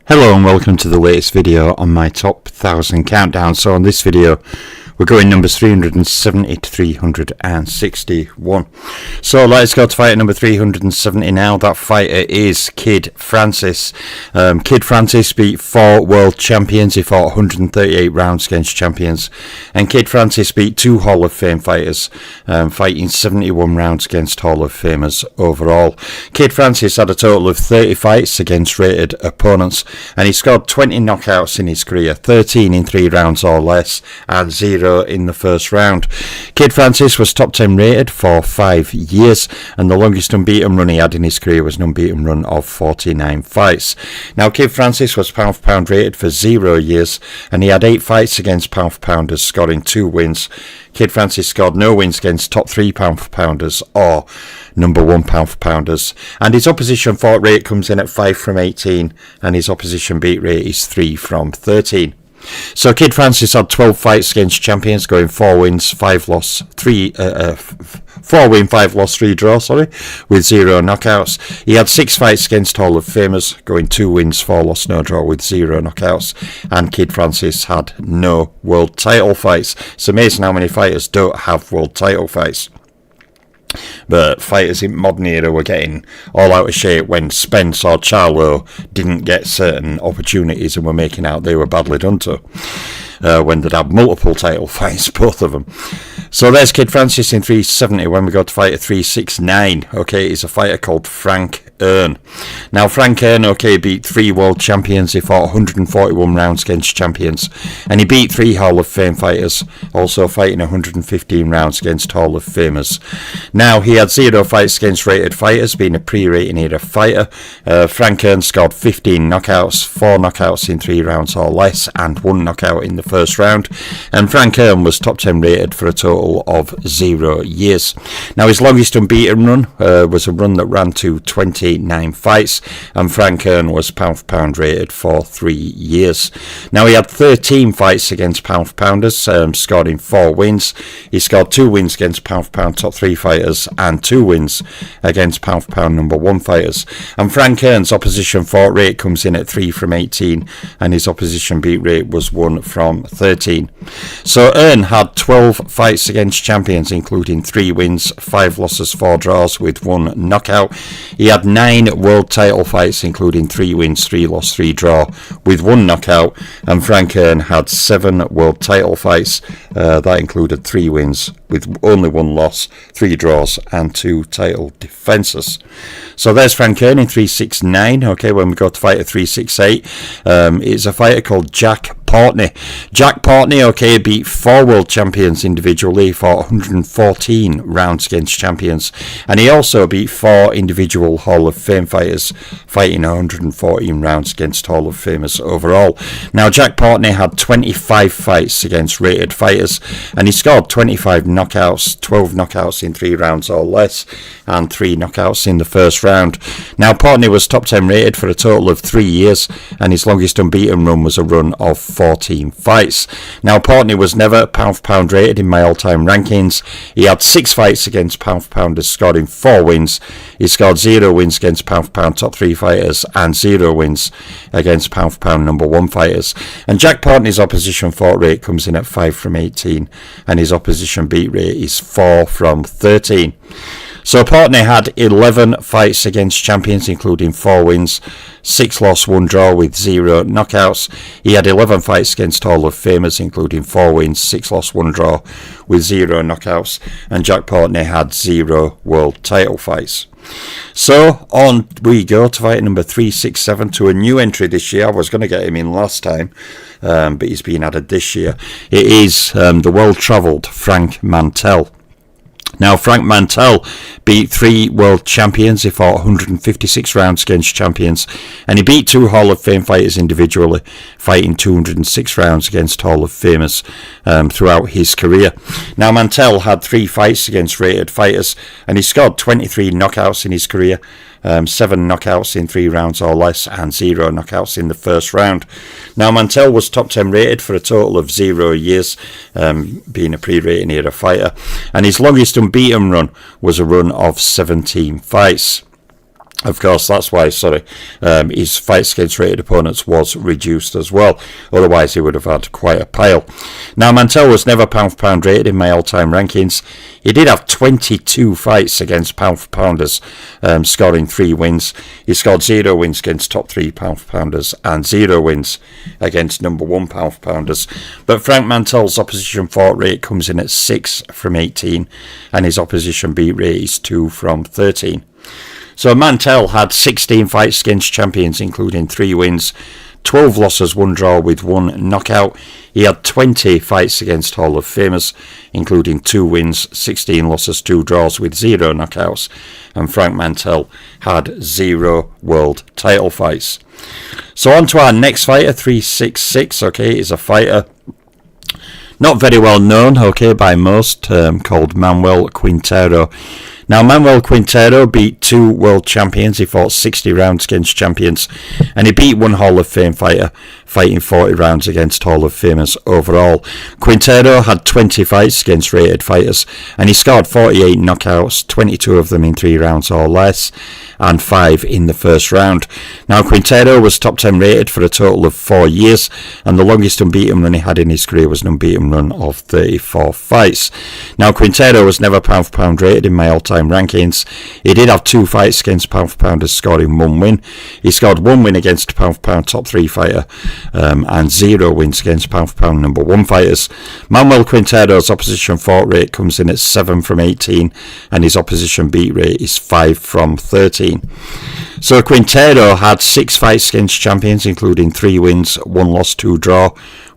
Hello and welcome to the latest video on my top 1000 countdown. So on this video we're going numbers 370 to 361. So let's go to fighter number 370 now. That fighter is Kid Francis. Kid Francis beat 4 world champions. He fought 138 rounds against champions. And Kid Francis beat 2 Hall of Fame fighters, fighting 71 rounds against Hall of Famers overall. Kid Francis had a total of 30 fights against rated opponents, and he scored 20 knockouts in his career, 13 in 3 rounds or less, and 0 in the first round. Kid Francis was top 10 rated for 5 years, and the longest unbeaten run he had in his career was an unbeaten run of 49 fights. Now, Kid Francis was pound for pound rated for 0 years, and he had 8 fights against pound for pounders, scoring 2 wins. Kid Francis scored no wins against top 3 pound for pounders or number 1 pound for pounders, and his opposition fought rate comes in at 5 from 18, and his opposition beat rate is 3 from 13. So Kid Francis had 12 fights against champions, going 4 wins, 5 loss, 3 4 win, 5 loss, 3 draw, with 0 knockouts. He had 6 fights against Hall of Famers, going 2 wins, 4 loss, no draw, with 0 knockouts. And Kid Francis had no world title fights. It's amazing how many fighters don't have world title fights. But fighters in modern era were getting all out of shape when Spence or Charlo didn't get certain opportunities and were making out they were badly done to, when they'd have multiple title fights, both of them. So there's Kid Francis in 370. When we go to fighter 369, okay, he's a fighter called Frank Earn. Now, Frank Earn, okay, beat 3 world champions. He fought 141 rounds against champions, and he beat 3 Hall of Fame fighters, also fighting 115 rounds against Hall of Famers. Now, he had 0 fights against rated fighters, being a pre-rating era fighter. Frank Earn scored 15 knockouts, 4 knockouts in 3 rounds or less, and 1 knockout in the first round. And Frank Earn was top 10 rated for a total of 0 years. Now, his longest unbeaten run was a run that ran to 29 fights, and Frank Earn was pound for pound rated for 3 years. Now, he had 13 fights against pound for pounders, scoring 4 wins. He scored 2 wins against pound for pound top 3 fighters and 2 wins against pound for pound number 1 fighters. And Frank Earn's opposition fought rate comes in at 3 from 18, and his opposition beat rate was 1 from 13. So Earn had 12 fights against champions, including 3 wins, 5 losses, 4 draws, with 1 knockout. He had 9 world title fights, including 3 wins, 3 loss, 3 draw, with 1 knockout. And Frank Earn had 7 world title fights. That included 3 wins, with only 1 loss, 3 draws, and 2 title defences. So there's Frank Earn in 369. Okay, when we go to fighter 368, it's a fighter called Jack Portney. Jack Portney, okay, beat 4 world champions individually, fought 114 rounds against champions, and he also beat 4 individual Hall of Fame fighters, fighting 114 rounds against Hall of Famers overall. Now, Jack Portney had 25 fights against rated fighters, and he scored 25 knockouts, 12 knockouts in 3 rounds or less, and 3 knockouts in the first round. Now, Portney was top 10 rated for a total of 3 years, and his longest unbeaten run was a run of 14 fights. Now, Portney was never pound for pound rated in my all-time rankings. He had 6 fights against pound for pounders, scoring 4 wins. He scored 0 wins against pound for pound top 3 fighters and 0 wins against pound for pound number 1 fighters. And Jack Portney's opposition fought rate comes in at 5 from 18, and his opposition beat rate is 4 from 13. So Portney had 11 fights against champions, including 4 wins, 6 loss, 1 draw, with 0 knockouts. He had 11 fights against Hall of Famers, including 4 wins, 6 loss, 1 draw, with 0 knockouts. And Jack Portney had 0 world title fights. So on we go to fight number 367, to a new entry this year. I was going to get him in last time, but he's been added this year. It is the well-travelled Frank Mantell. Now, Frank Mantell beat 3 world champions. He fought 156 rounds against champions, and he beat 2 Hall of Fame fighters individually, fighting 206 rounds against Hall of Famers throughout his career. Now, Mantell had 3 fights against rated fighters, and he scored 23 knockouts in his career. 7 knockouts in 3 rounds or less, and 0 knockouts in the first round. Now, Mantell was top 10 rated for a total of 0 years, being a pre-rating era fighter, and his longest unbeaten run was a run of 17 fights. Of course, that's why, his fights against rated opponents was reduced as well. Otherwise, he would have had quite a pile. Now, Mantell was never pound-for-pound rated in my all-time rankings. He did have 22 fights against pound-for-pounders, scoring 3 wins. He scored 0 wins against top 3 pound-for-pounders and 0 wins against number 1 pound-for-pounders. But Frank Mantell's opposition fought rate comes in at 6 from 18, and his opposition beat rate is 2 from 13. So Mantell had 16 fights against champions, including 3 wins, 12 losses, 1 draw with 1 knockout. He had 20 fights against Hall of Famers, including 2 wins, 16 losses, 2 draws with 0 knockouts. And Frank Mantell had 0 world title fights. So on to our next fighter, 366, is a fighter not very well known, by most, called Manuel Quintero. Now, Manuel Quintero beat 2 world champions. He fought 60 rounds against champions, and he beat 1 Hall of Fame fighter, fighting 40 rounds against Hall of Famers overall. Quintero had 20 fights against rated fighters, and he scored 48 knockouts, 22 of them in 3 rounds or less, and 5 in the first round. Now, Quintero was top 10 rated for a total of 4 years, and the longest unbeaten run he had in his career was an unbeaten run of 34 fights. Now, Quintero was never pound-for-pound rated in my all-time rankings. He did have 2 fights against pound-for-pounders, scoring 1 win. He scored 1 win against a pound-for-pound top 3 fighter, and 0 wins against pound-for-pound number 1 fighters. Manuel Quintero's opposition fought rate comes in at 7 from 18, and his opposition beat rate is 5 from 13. So Quintero had 6 fights against champions, including 3 wins, 1 loss, 2 draw,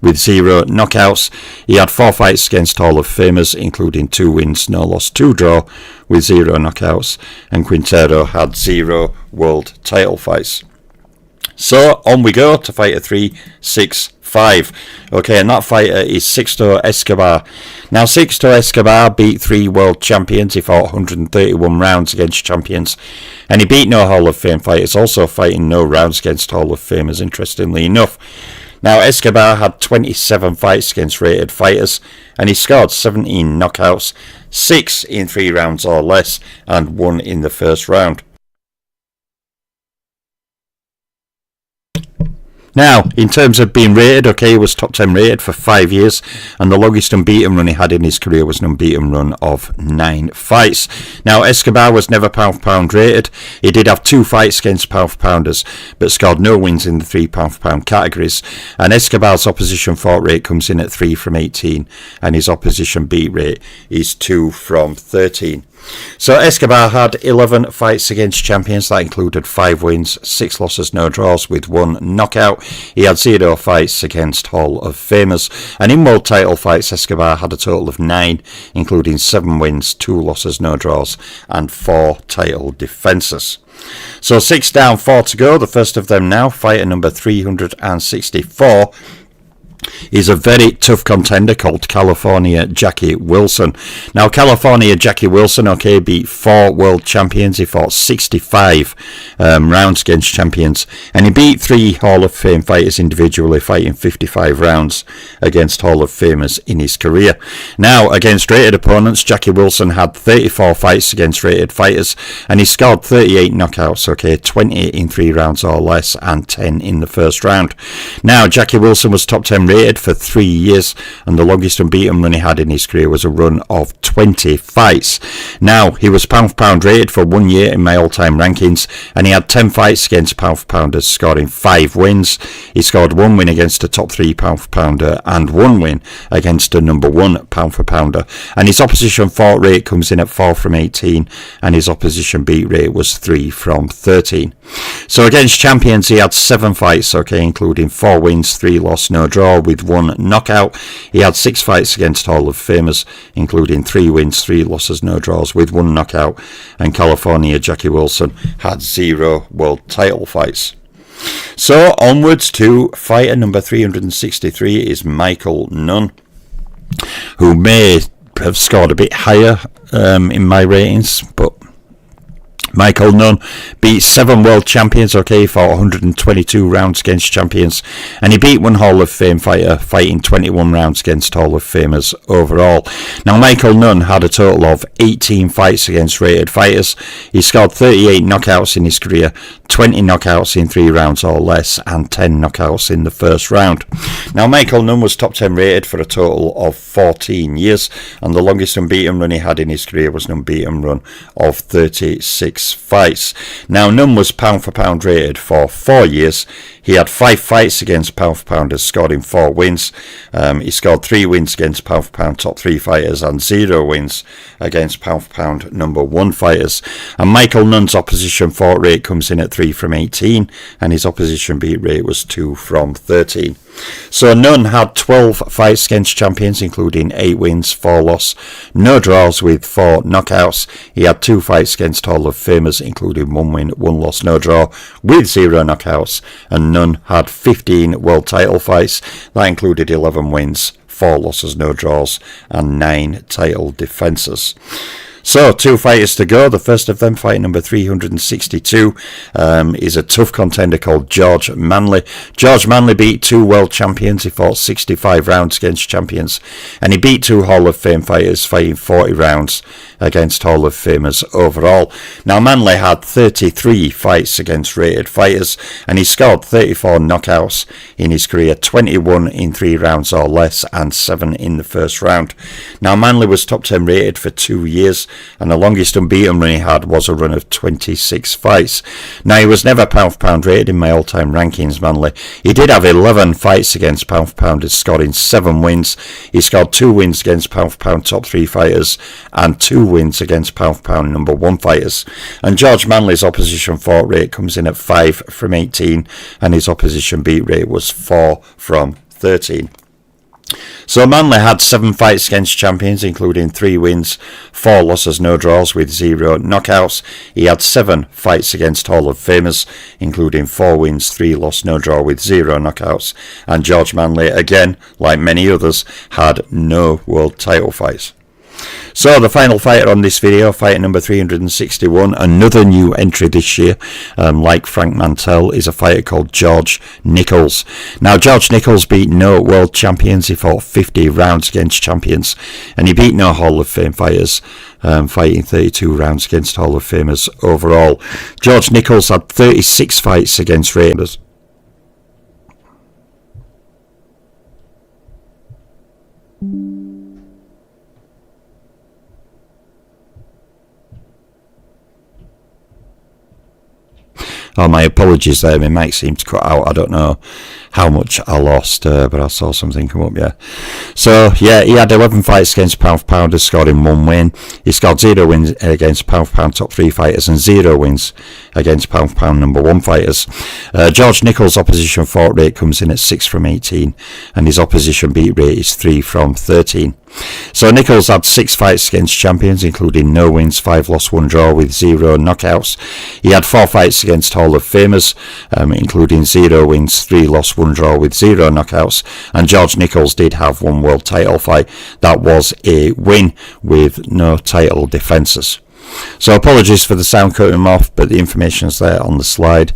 with 0 knockouts. He had 4 fights against Hall of Famers, including 2 wins, no loss, 2 draw, with 0 knockouts. And Quintero had 0 world title fights. So on we go to fighter 365. And that fighter is Sixto Escobar. Now, Sixto Escobar beat 3 world champions. He fought 131 rounds against champions, and he beat no Hall of Fame fighters, also fighting no rounds against Hall of Famers, interestingly enough. Now, Escobar had 27 fights against rated fighters, and he scored 17 knockouts, 6 in 3 rounds or less, and 1 in the first round. Now, in terms of being rated, he was top 10 rated for 5 years, and the longest unbeaten run he had in his career was an unbeaten run of 9 fights. Now, Escobar was never pound-for-pound rated. He did have 2 fights against pound-for-pounders, but scored no wins in the 3 pound-for-pound categories. And Escobar's opposition fought rate comes in at 3 from 18, and his opposition beat rate is 2 from 13. So Escobar had 11 fights against champions. That included 5 wins, 6 losses, no draws, with 1 knockout. He had 0 fights against Hall of Famers. And in world title fights, Escobar had a total of 9, including 7 wins, 2 losses, no draws, and 4 title defences. So 6 down, 4 to go. The first of them now, fighter number 364. Is a very tough contender called California Jackie Wilson. Now, California Jackie Wilson, beat 4 world champions. He fought 65 rounds against champions, and he beat 3 Hall of Fame fighters individually, fighting 55 rounds against Hall of Famers in his career. Now, against rated opponents, Jackie Wilson had 34 fights against rated fighters, and he scored 38 knockouts, 20 in 3 rounds or less, and 10 in the first round. Now, Jackie Wilson was top 10 rated for 3 years, and the longest unbeaten run he had in his career was a run of 20 fights. Now, he was pound-for-pound rated for 1 year in my all-time rankings, and he had 10 fights against pound-for-pounders, scoring 5 wins. He scored 1 win against a top 3 pound-for-pounder and 1 win against a number 1 pound-for-pounder. And his opposition fought rate comes in at 4 from 18, and his opposition beat rate was 3 from 13. So against champions, he had 7 fights, including 4 wins, 3 loss, no draw, with 1 knockout. He had 6 fights against Hall of Famers, including 3 wins, 3 losses, no draws, with 1 knockout. And California Jackie Wilson had 0 world title fights. So onwards to fighter number 363 is Michael Nunn, who may have scored a bit higher in my ratings, but Michael Nunn beat 7 world champions, he fought 122 rounds against champions, and he beat one Hall of Fame fighter, fighting 21 rounds against Hall of Famers overall. Now, Michael Nunn had a total of 18 fights against rated fighters. He scored 38 knockouts in his career, 20 knockouts in 3 rounds or less, and 10 knockouts in the first round. Now, Michael Nunn was top 10 rated for a total of 14 years, and the longest unbeaten run he had in his career was an unbeaten run of 36 fights. Now, Nunn was pound for pound rated for 4 years. He had 5 fights against pound for pounders, scored in 4 wins. He scored 3 wins against pound for pound top 3 fighters and 0 wins against pound for pound number 1 fighters. And Michael Nunn's opposition fought rate comes in at 3 from 18, and his opposition beat rate was 2 from 13. So Nunn had 12 fights against champions, including 8 wins, 4 loss, no draws with 4 knockouts. He had 2 fights against Hall of Famers, including 1 win, 1 loss, no draw, with 0 knockouts. And Nunn had 15 world title fights. That included 11 wins, 4 losses, no draws, and 9 title defences. So, 2 fighters to go. The first of them, fight number 362, is a tough contender called George Manley. George Manley beat 2 world champions. He fought 65 rounds against champions, and he beat 2 Hall of Fame fighters, fighting 40 rounds against Hall of Famers overall. Now, Manley had 33 fights against rated fighters, and he scored 34 knockouts in his career, 21 in 3 rounds or less, and 7 in the first round. Now, Manley was top 10 rated for 2 years, and the longest unbeaten run he had was a run of 26 fights. Now, he was never pound for pound rated in my all-time rankings, Manley. He did have 11 fights against pound for pounders, scoring 7 wins. He scored 2 wins against pound for pound top 3 fighters, and 2 wins against pound for pound number 1 fighters. And George Manley's opposition fought rate comes in at 5 from 18, and his opposition beat rate was 4 from 13. So Manley had 7 fights against champions, including 3 wins, 4 losses, no draws, with 0 knockouts. He had 7 fights against Hall of Famers, including 4 wins, 3 loss, no draw, with 0 knockouts. And George Manley, again, like many others, had no world title fights. So the final fighter on this video, fighter number 361, another new entry this year, like Frank Mantell, is a fighter called George Nichols. Now, George Nichols beat no world champions. He fought 50 rounds against champions, and he beat no Hall of Fame fighters, fighting 32 rounds against Hall of Famers overall. George Nichols had 36 fights against Raiders. Oh, my apologies there, my mic seemed to cut out. I don't know how much I lost, but I saw something come up, yeah. So, yeah, he had 11 fights against pound for pounders, scoring 1 win. He scored 0 wins against pound for pound top 3 fighters, and 0 wins against pound for pound number 1 fighters. George Nichols' opposition fought rate comes in at 6 from 18, and his opposition beat rate is 3 from 13. So Nichols had 6 fights against champions, including no wins, 5 loss, 1 draw, with 0 knockouts. He had 4 fights against Hall of Famers, including 0 wins, 3 loss, 1 draw, with 0 knockouts. And George Nichols did have 1 world title fight. That was a win with no title defences. So apologies for the sound cutting off, but the information's there on the slide.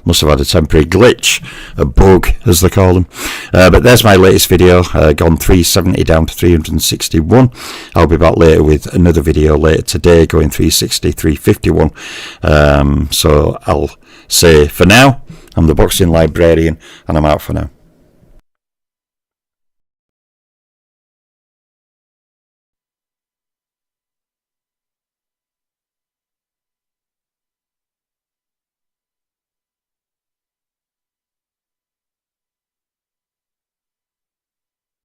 Must have had a temporary glitch, a bug as they call them, but there's my latest video, gone 370 down to 361. I'll be back later with another video later today, going 360, 351. So I'll say for now, I'm the Boxing Librarian, and I'm out for now.